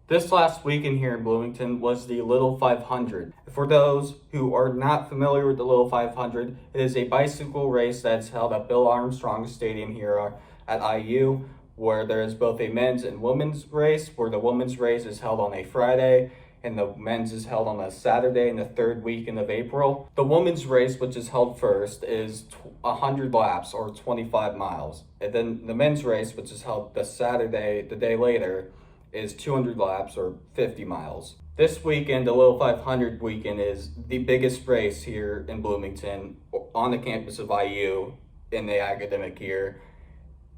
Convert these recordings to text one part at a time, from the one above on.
This last weekend here in Bloomington was the Little 500. For those who are not familiar with the Little 500, it is a bicycle race that's held at Bill Armstrong Stadium here at IU, where there is both a men's and women's race, where the women's race is held on a Friday and the men's is held on a Saturday in the third weekend of April. The women's race, which is held first, is 100 laps or 25 miles. And then the men's race, which is held the Saturday, the day later, is 200 laps or 50 miles. This weekend, the Little 500 weekend, is the biggest race here in Bloomington on the campus of IU in the academic year.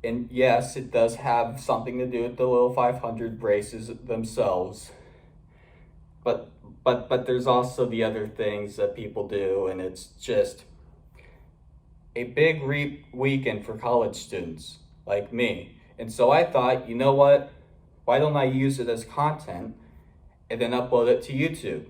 And yes, it does have something to do with the Little 500 races themselves. But there's also the other things that people do, and it's just a big weekend for college students like me. And so I thought, you know what? Why don't I use it as content and then upload it to YouTube?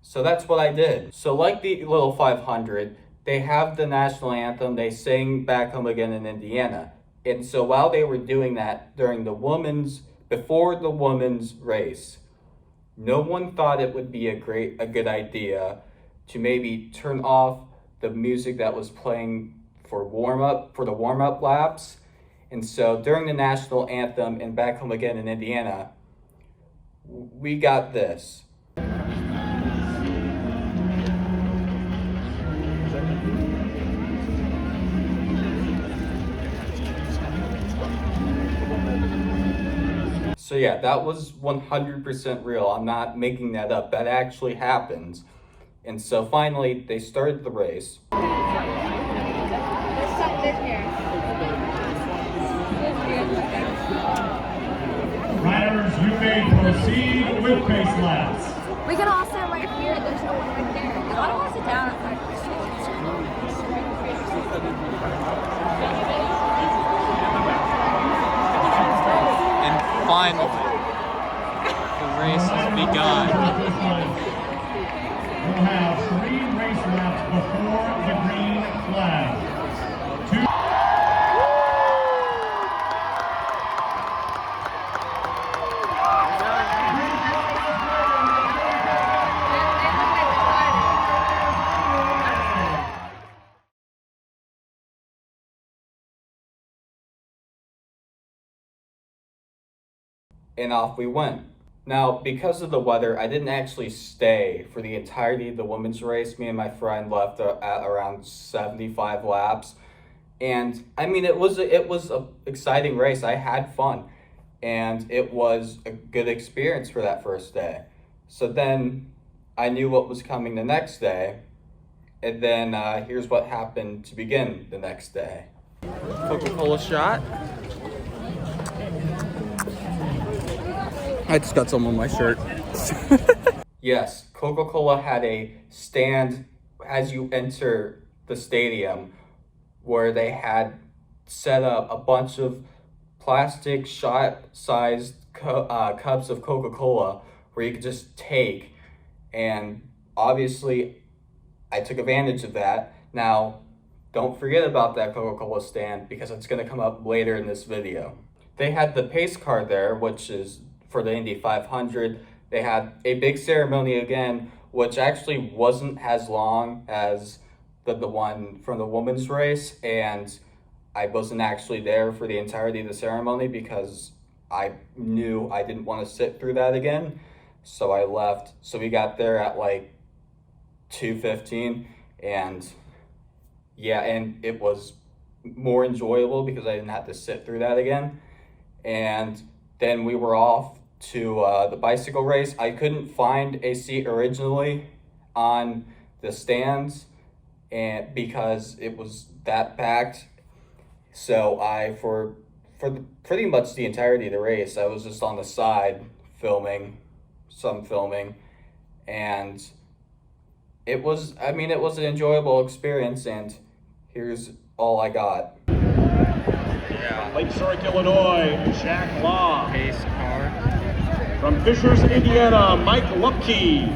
So that's what I did. So like the Little 500, they have the national anthem, they sing Back Home Again in Indiana. And so while they were doing that before the women's race, no one thought it would be a good idea to maybe turn off the music that was playing for the warm-up laps. And so during the national anthem and Back Home Again in Indiana, we got this. So yeah, that was 100% real. I'm not making that up. That actually happens. And so finally, they started the race. Riders, you may proceed with pace laps. We can all sit right here. There's no one right there. I don't want to sit down. And finally, the race has begun. We'll have 3 race laps before the green flag. And off we went. Now, because of the weather, I didn't actually stay for the entirety of the women's race. Me and my friend left at around 75 laps. And I mean, it was an exciting race. I had fun. And it was a good experience for that first day. So then I knew what was coming the next day. And then here's what happened to begin the next day. Coca-Cola shot. I just got some on my shirt. Yes, Coca-Cola had a stand as you enter the stadium where they had set up a bunch of plastic shot-sized cups of Coca-Cola where you could just take. And obviously, I took advantage of that. Now, don't forget about that Coca-Cola stand because it's going to come up later in this video. They had the pace car there, which is for the Indy 500. They had a big ceremony again, which actually wasn't as long as the one from the women's race, and I wasn't actually there for the entirety of the ceremony because I knew I didn't want to sit through that again, so I left. So we got there at like 2:15, and yeah, and it was more enjoyable because I didn't have to sit through that again. And then we were off to the bicycle race. I couldn't find a seat originally on the stands and because it was that packed. So pretty much the entirety of the race, I was just on the side filming, and it was an enjoyable experience, and here's all I got. Lake Zurich, Illinois, Jack Law. Pace car. From Fishers, Indiana, Mike Lupke.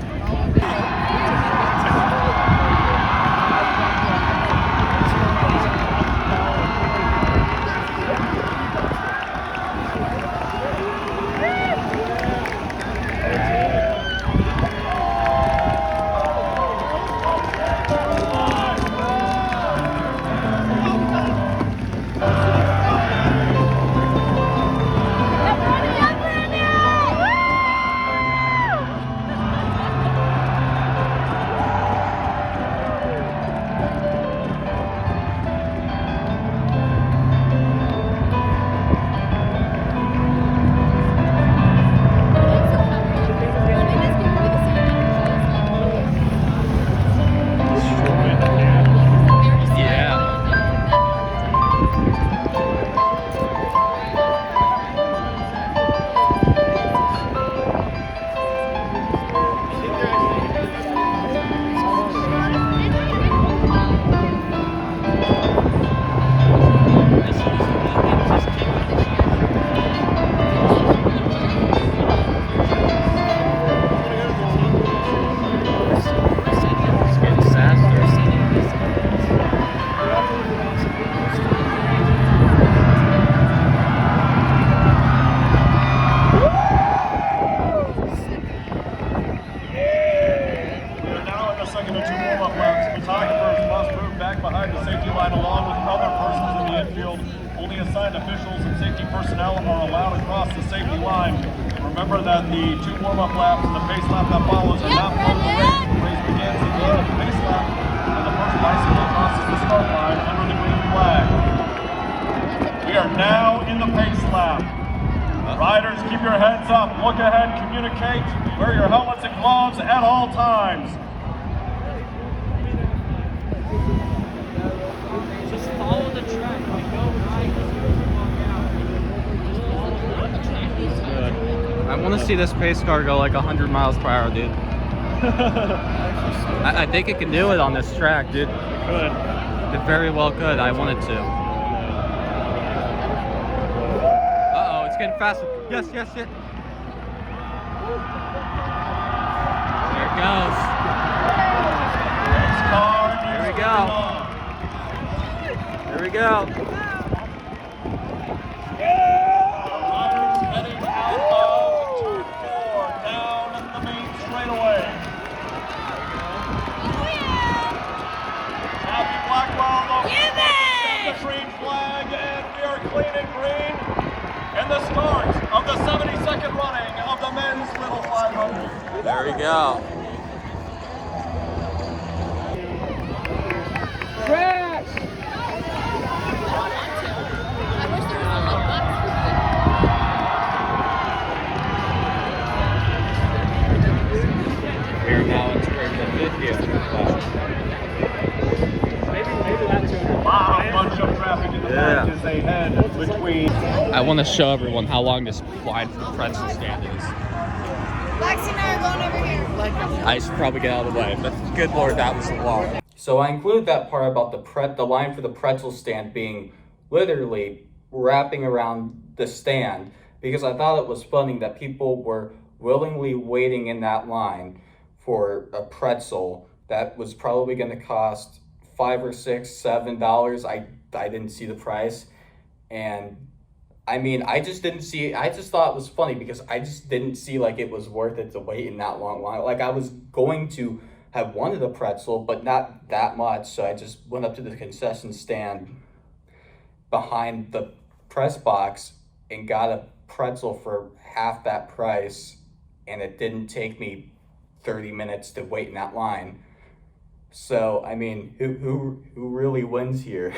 Remember that the 2 warm-up laps and the pace lap that follows are not part of the race. The race begins at the end of the pace lap, and the first bicycle crosses the start line under the green flag. We are now in the pace lap. Riders, keep your heads up, look ahead, communicate, wear your helmets and gloves at all times. Just follow the track. Like, go right. I want to see this pace car go like 100 miles per hour, dude. I think it can do it on this track, dude. Good. It very well could. I want it to. Uh-oh, it's getting faster. Yes, yes, yes. There it goes. Next car Here we needs go. to Here we go. Riders heading out of turn 4 down the main straightaway. Happy Blackwell, the green flag, and we are clean and green. And the start of the 72nd running of the men's Little 500. There we go. I wish there was a We're now entering the 50th. Wow, bunch of traffic in the back as they head between. I want to show everyone how long this line for the pretzel stand is. Lexi and I are going over here. I should probably get out of the way, but good lord, that was long. So I include that part about the line for the pretzel stand being literally wrapping around the stand because I thought it was funny that people were willingly waiting in that line for a pretzel that was probably going to cost $5 or $6, $7. I didn't see the price, and I mean I just thought it was funny because I just didn't see like it was worth it to wait in that long line. Like I was going to have wanted a pretzel, but not that much, so I just went up to the concession stand behind the press box and got a pretzel for half that price, and it didn't take me 30 minutes to wait in that line. So I mean, who really wins here?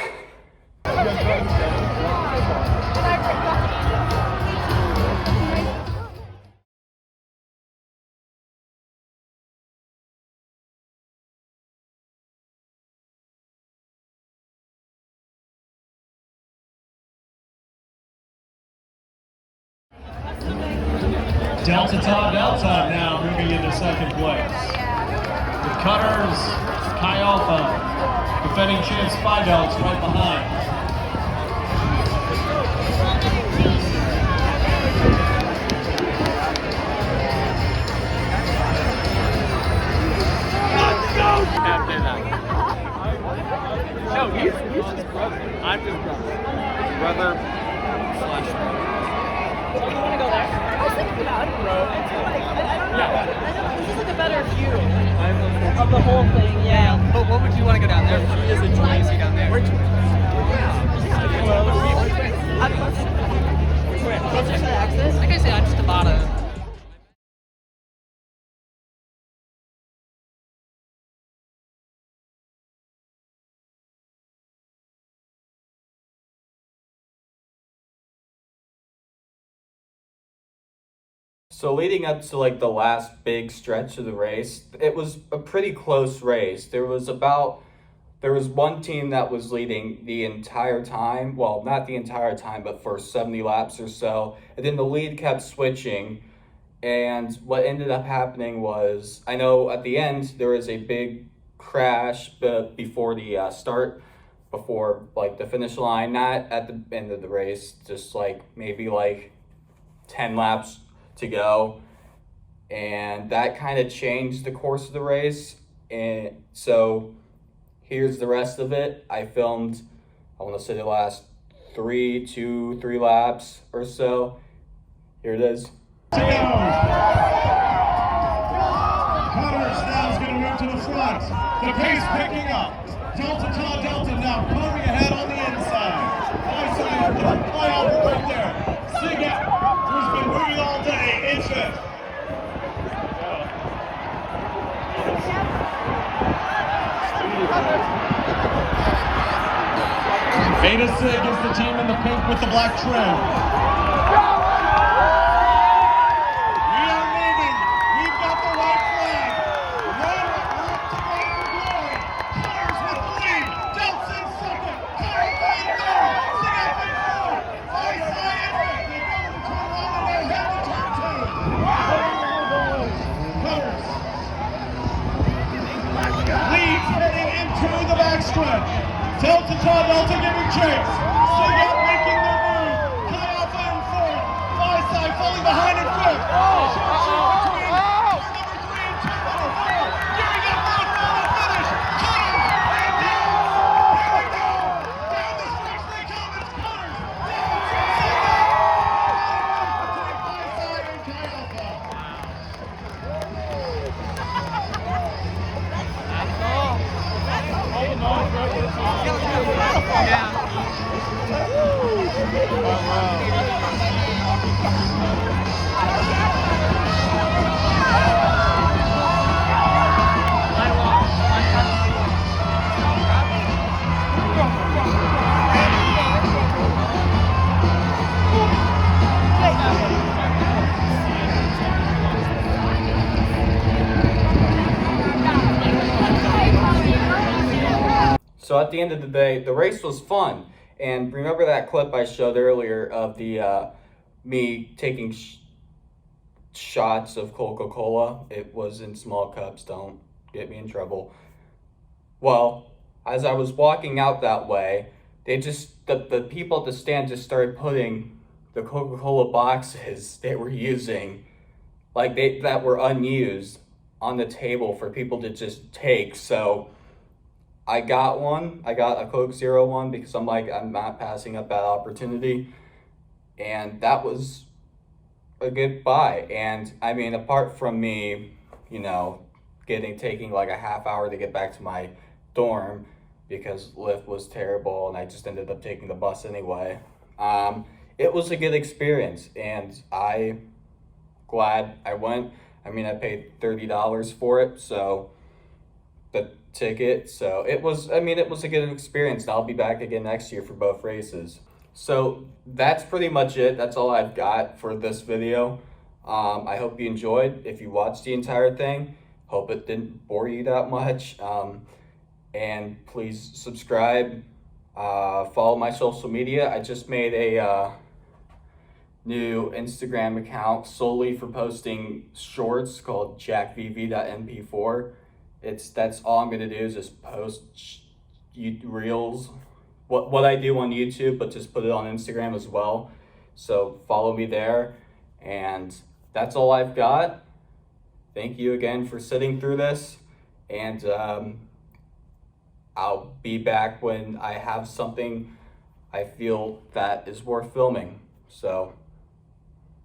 Delta now moving into second place. The Cutters, Kai Alpha, defending champs Spy Dogs right behind. Can't say that. No, he's his brother. I'm his brother. Brother slash brother. You want to go there? I was thinking about it. Yeah. This is like a better view of the whole thing, yeah. But what would you want to go down there? She is a Tracy down there. Which way? Closer to the exit? Like I say, I'm just about a... So leading up to like the last big stretch of the race, it was a pretty close race. There was one team that was leading the entire time. Well, not the entire time, but for 70 laps or so. And then the lead kept switching. And what ended up happening was, I know at the end there was a big crash before the start, before like the finish line, not at the end of the race, just like maybe like 10 laps to go, and that kind of changed the course of the race. And so here's the rest of it. I filmed, I want to say the last three laps or so. Here it is. Cutters now is going to move to the front. The pace picking up. Delta now coming ahead on the inside. High side, right there. Sig out, who's been moving all day, Instead. Beta Sig is the team in the pink with the black trim. We are moving. We've got the white flag. Run up to right for glory. Connors with the lead. Delson second. Connors right third. Sig up in fourth. Ice high effort. They go to turn one and they head to turn two. Connors leads heading into the backstretch. Delta Todd Delta giving chase. Sig up making their move. High Alpha in fourth. Fly side falling behind in fifth. Short shoot between turn number 3 and turn number 4. Gearing up for a final finish. Connors and Delta. Here we go. Down the stretch they come. It's Connors. Delta. Sig up. Between Fly side and Chi Alpha. So at the end of the day, the race was fun. And remember that clip I showed earlier of the me taking shots of Coca-Cola? It was in small cups, don't get me in trouble. Well, as I was walking out that way, the people at the stand just started putting the Coca-Cola boxes they were using, that were unused, on the table for people to just take. So I got one. I got a Coke Zero one because I'm not passing up that opportunity. And that was a good buy. And I mean, apart from me, taking like a half hour to get back to my dorm because Lyft was terrible and I just ended up taking the bus anyway. It was a good experience and I'm glad I went. I mean, I paid $30 for it, so the ticket. So it was a good experience. I'll be back again next year for both races. So that's pretty much it. That's all I've got for this video. I hope you enjoyed. If you watched the entire thing, hope it didn't bore you that much. And please subscribe, follow my social media. I just made a new Instagram account solely for posting shorts called jackvv.mp4. That's all I'm gonna do is just post reels, what I do on YouTube, but just put it on Instagram as well. So follow me there, and that's all I've got. Thank you again for sitting through this, and I'll be back when I have something I feel that is worth filming. So